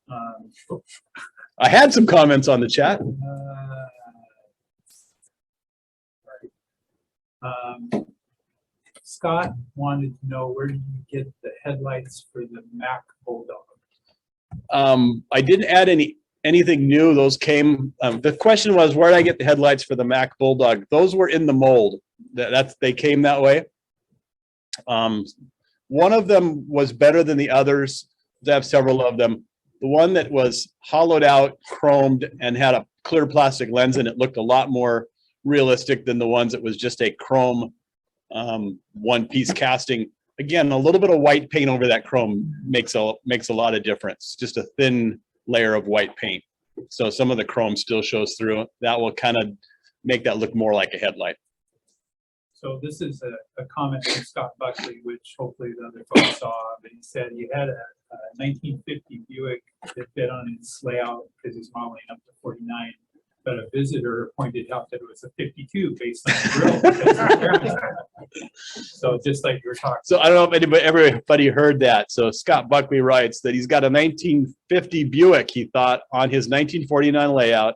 I had some comments on the chat. Scott wanted to know, where did you get the headlights for the Mack Bulldog? I didn't add anything new. Those came. The question was, where did I get the headlights for the Mack Bulldog? Those were in the mold. They came that way. One of them was better than the others. I have several of them. The one that was hollowed out, chromed, and had a clear plastic lens, and it looked a lot more realistic than the ones that was just a chrome one-piece casting. Again, a little bit of white paint over that chrome makes a lot of difference. Just a thin layer of white paint. So some of the chrome still shows through. That will kind of make that look more like a headlight. So this is a comment from Scott Buckley, which hopefully the other folks saw, but he said he had a 1950 Buick that fit on his layout because he's modeling up to 49, but a visitor pointed out that it was a 52 based on the grill. So just like you were talking. So I don't know if everybody heard that. So Scott Buckley writes that he's got a 1950 Buick, he thought, on his 1949 layout.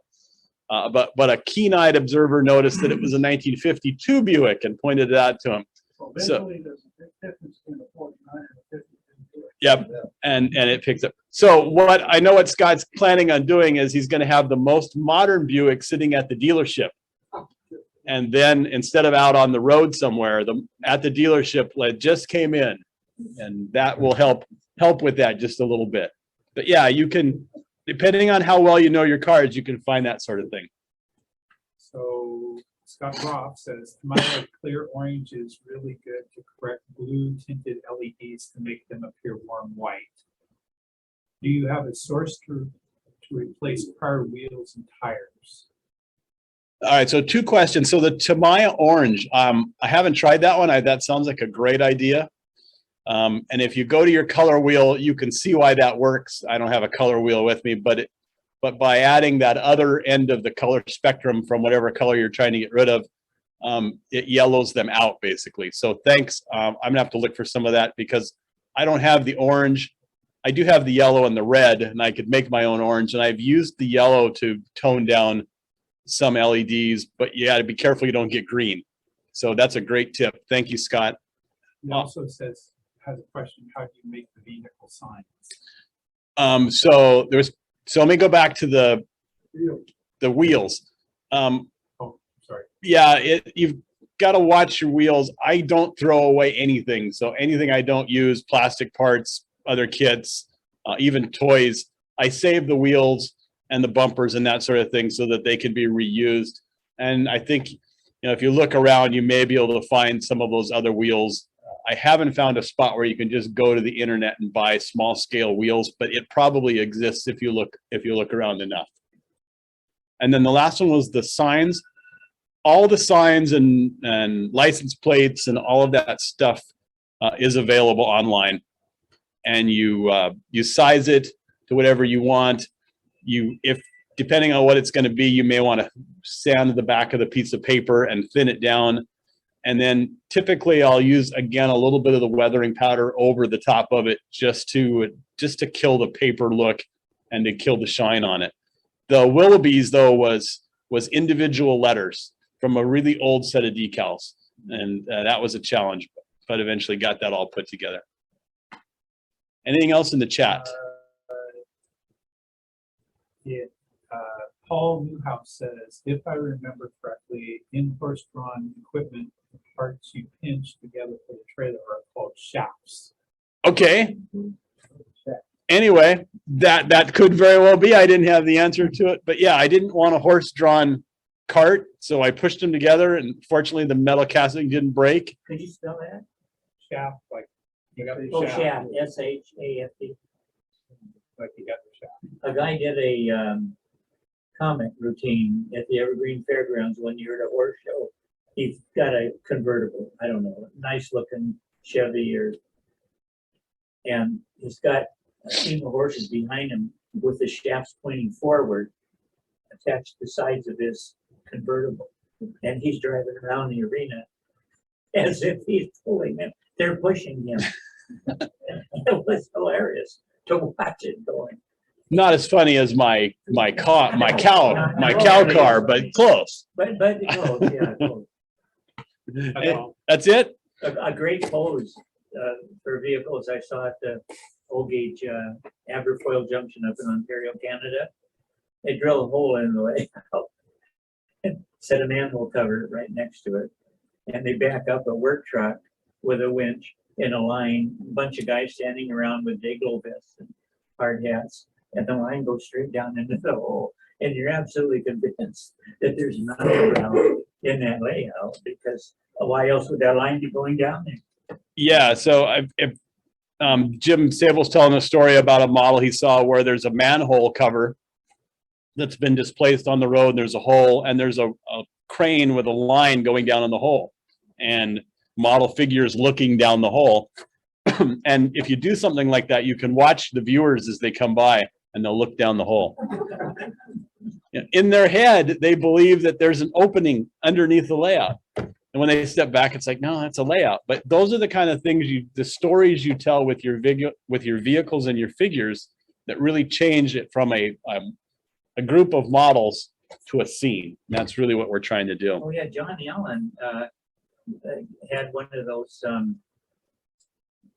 But a keen-eyed observer noticed that it was a 1952 Buick and pointed it out to him. Well, So, visually, there's a big difference between the 49 and the 52 Buick. yep, and it picks up. So what Scott's planning on doing is he's going to have the most modern Buick sitting at the dealership, and then instead of out on the road somewhere, at the dealership, it just came in, and that will help with that just a little bit. But yeah, you can. Depending on how well you know your cars, you can find that sort of thing. So Scott Roth says, to my eye, clear orange is really good to correct blue tinted LEDs to make them appear warm white. Do you have a source to replace prior wheels and tires? All right, so two questions. So the Tamiya orange, I haven't tried that one. That sounds like a great idea. And if you go to your color wheel, you can see why that works. I don't have a color wheel with me, but by adding that other end of the color spectrum from whatever color you're trying to get rid of, it yellows them out basically. So thanks. I'm gonna have to look for some of that because I don't have the orange. I do have the yellow and the red, and I could make my own orange. And I've used the yellow to tone down some LEDs, but you got to be careful you don't get green. So that's a great tip. Thank you, Scott. He also has a question, how do you make the vehicle signs? So let me go back to the wheels. Oh, sorry. Yeah, you've got to watch your wheels. I don't throw away anything. So anything I don't use, plastic parts, other kits, even toys, I save the wheels and the bumpers and that sort of thing so that they can be reused. And I think, if you look around, you may be able to find some of those other wheels. I haven't found a spot where you can just go to the internet and buy small scale wheels, but it probably exists if you look around enough. And then the last one was the signs. all the signs and license plates and all of that stuff is available online. And you size it to whatever you want. If depending on what it's going to be, you may want to sand the back of the piece of paper and thin it down. And then typically I'll use, again, a little bit of the weathering powder over the top of it just to kill the paper look and to kill the shine on it. The Willoughby's, though, was individual letters from a really old set of decals. And that was a challenge, but eventually got that all put together. Anything else in the chat? Yeah, Paul Newhouse says, if I remember correctly, in horse-drawn equipment, the parts you pinch together for the trailer are called shafts. Okay. Anyway, that could very well be. I didn't have the answer to it, but yeah, I didn't want a horse-drawn cart, so I pushed them together, and fortunately, the metal casting didn't break. Could you spell that? Shaft, like you got the Oh, shaft. shaft, S-H-A-F-T. Like you got the shaft. A guy did a comic routine at the Evergreen Fairgrounds one year at a horse show. He's got a convertible, I don't know, nice looking Chevy and he's got a team of horses behind him with the shafts pointing forward, attached to the sides of his convertible. And he's driving around the arena as if he's pulling them. They're pushing him. It was hilarious to watch it going. Not as funny as my cow car, but close. But close, yeah, close. That's all. That's it. A great pose for vehicles I saw at the old gauge Aberfoyle Junction up in Ontario, Canada. They drill a hole in the layout and set a manhole cover right next to it. And they back up a work truck with a winch in a line, a bunch of guys standing around with big old vests and hard hats. And the line goes straight down into the hole. And you're absolutely convinced that there's nothing around in that layout, because why else would that line be going down there? Yeah. So Jim Sable's telling a story about a model he saw where there's a manhole cover that's been displaced on the road. And there's a hole, and there's a crane with a line going down in the hole, and model figures looking down the hole. And if you do something like that, you can watch the viewers as they come by, and they'll look down the hole. In their head, they believe that there's an opening underneath the layout. And when they step back, it's like, no, that's a layout. But those are the kind of things the stories you tell with your vehicles and your figures that really change it from a group of models to a scene. And that's really what we're trying to do. Oh yeah, John Allen had one of those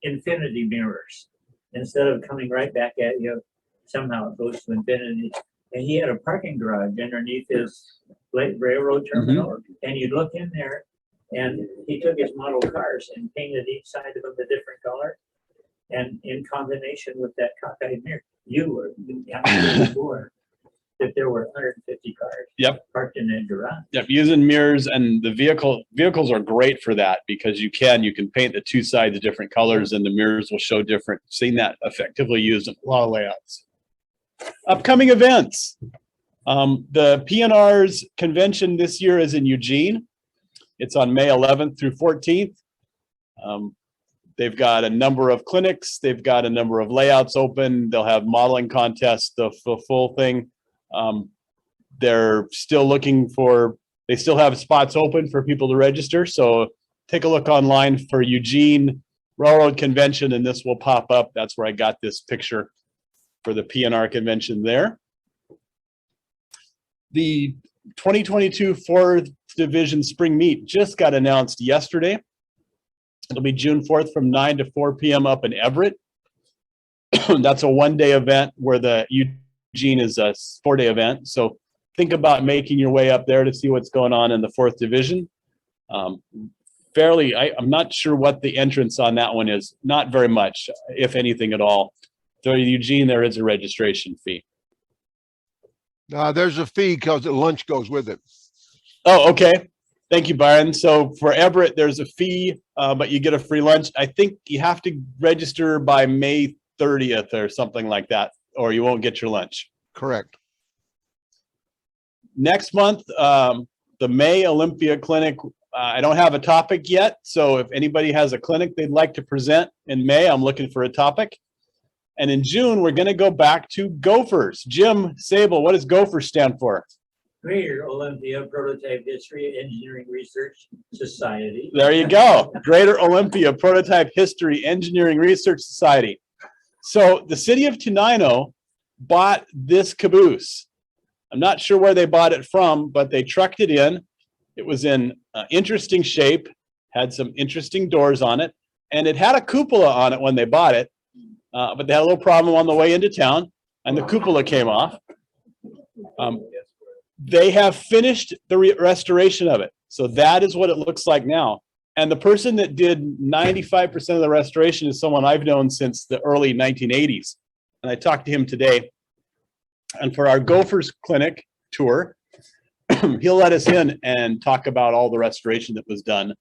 infinity mirrors. Instead of coming right back at you, somehow it goes to infinity. And he had a parking garage underneath his railroad terminal, and you'd look in there, and he took his model cars and painted each side of them a different color. And in combination with that cockeyed mirror, you were that there were 150 cars parked in that garage. Yep, using mirrors, and the vehicles are great for that, because you can paint the two sides different colors, and the mirrors will show different. Seen that effectively used in a lot of layouts. Upcoming events. The PNR's convention this year is in Eugene. It's on May 11th through 14th. They've got a number of clinics. They've got a number of layouts open. They'll have modeling contests, the full thing. They're still looking for, they still have spots open for people to register. So take a look online for Eugene Railroad Convention, and this will pop up. That's where I got this picture for the PNR convention there. The 2022 4th Division Spring Meet just got announced yesterday. It'll be June 4th from 9 to 4 p.m. up in Everett. That's a one-day event, where the Eugene is a 4-day event. So think about making your way up there to see what's going on in the 4th Division. I'm not sure what the entrance on that one is. Not very much, if anything at all. So Eugene, there is a registration fee. There's a fee because the lunch goes with it. Oh, okay. Thank you, Byron. So for Everett, there's a fee, but you get a free lunch. I think you have to register by May 30th or something like that, or you won't get your lunch. Correct. Next month, the the May Olympia Clinic. I don't have a topic yet, so if anybody has a clinic they'd like to present in May, I'm looking for a topic. And in June, we're going to go back to Gophers. Jim Sable, what does Gophers stand for? Greater Olympia Prototype History Engineering Research Society. There you go. Greater Olympia Prototype History Engineering Research Society. So the city of Tenino bought this caboose. I'm not sure where they bought it from, but they trucked it in. It was in interesting shape, had some interesting doors on it, and it had a cupola on it when they bought it. But they had a little problem on the way into town, and the cupola came off. They have finished the restoration of it. So that is what it looks like now. And the person that did 95% of the restoration is someone I've known since the early 1980s. And I talked to him today. And for our Gophers Clinic tour, he'll let us in and talk about all the restoration that was done.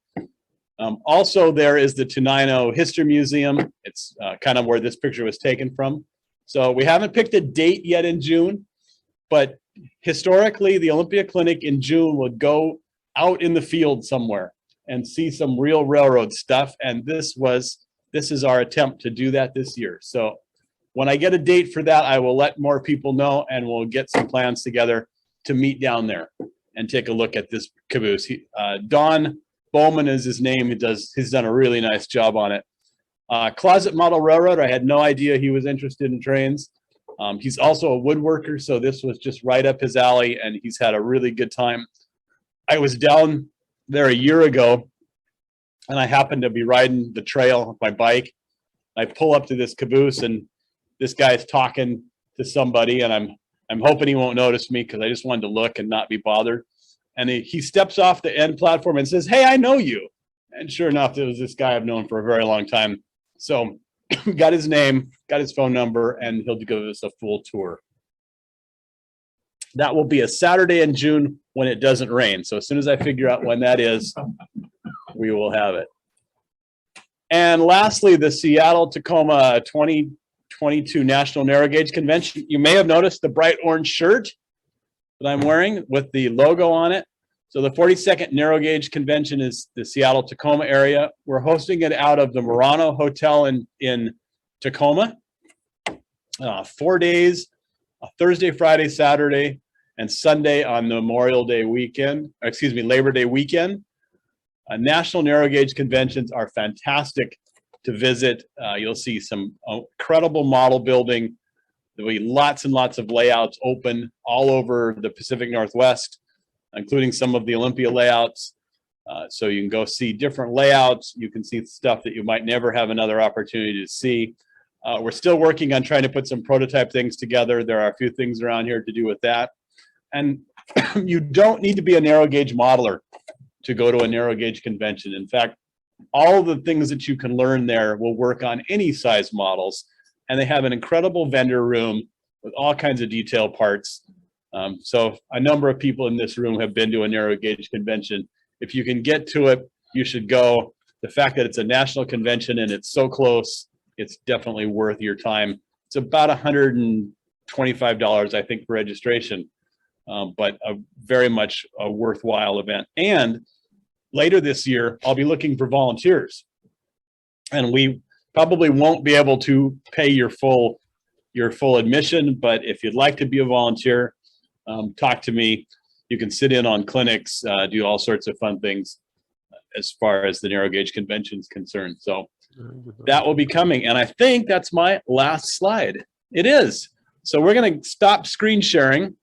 Also, there is the Tenino History Museum. It's kind of where this picture was taken from. So we haven't picked a date yet in June, but historically, the Olympia Clinic in June would go out in the field somewhere and see some real railroad stuff. And this is our attempt to do that this year. So when I get a date for that, I will let more people know, and we'll get some plans together to meet down there and take a look at this caboose. Don Bowman is his name. He's done a really nice job on it. Closet Model Railroad, I had no idea he was interested in trains. He's also a woodworker, so this was just right up his alley, and he's had a really good time. I was down there a year ago, and I happened to be riding the trail with my bike. I pull up to this caboose, and this guy's talking to somebody, and I'm hoping he won't notice me because I just wanted to look and not be bothered. And he steps off the end platform and says, "Hey, I know you." And sure enough, it was this guy I've known for a very long time. So got his name, got his phone number, and he'll give us a full tour. That will be a Saturday in June when it doesn't rain. So as soon as I figure out when that is, we will have it. And lastly, the Seattle-Tacoma 2022 National Narrow Gauge Convention. You may have noticed the bright orange shirt that I'm wearing with the logo on it. So the 42nd Narrow Gauge Convention is the Seattle-Tacoma area. We're hosting it out of the Murano Hotel in Tacoma. 4 days, Thursday, Friday, Saturday, and Sunday on Memorial Day weekend, Labor Day weekend. National Narrow Gauge Conventions are fantastic to visit. You'll see some incredible model building. There'll be lots and lots of layouts open all over the Pacific Northwest, including some of the Olympia layouts. So you can go see different layouts. You can see stuff that you might never have another opportunity to see. We're still working on trying to put some prototype things together. There are a few things around here to do with that. And you don't need to be a narrow gauge modeler to go to a narrow gauge convention. In fact, all the things that you can learn there will work on any size models. And they have an incredible vendor room with all kinds of detail parts. So a number of people in this room have been to a narrow gauge convention. If you can get to it, you should go. The fact that it's a national convention and it's so close, it's definitely worth your time. It's about $125, I think, for registration, but very much a worthwhile event. And later this year, I'll be looking for volunteers. And we probably won't be able to pay your full admission, but if you'd like to be a volunteer, talk to me. You can sit in on clinics, do all sorts of fun things as far as the narrow gauge convention is concerned. So that will be coming. And I think that's my last slide. It is. So we're going to stop screen sharing.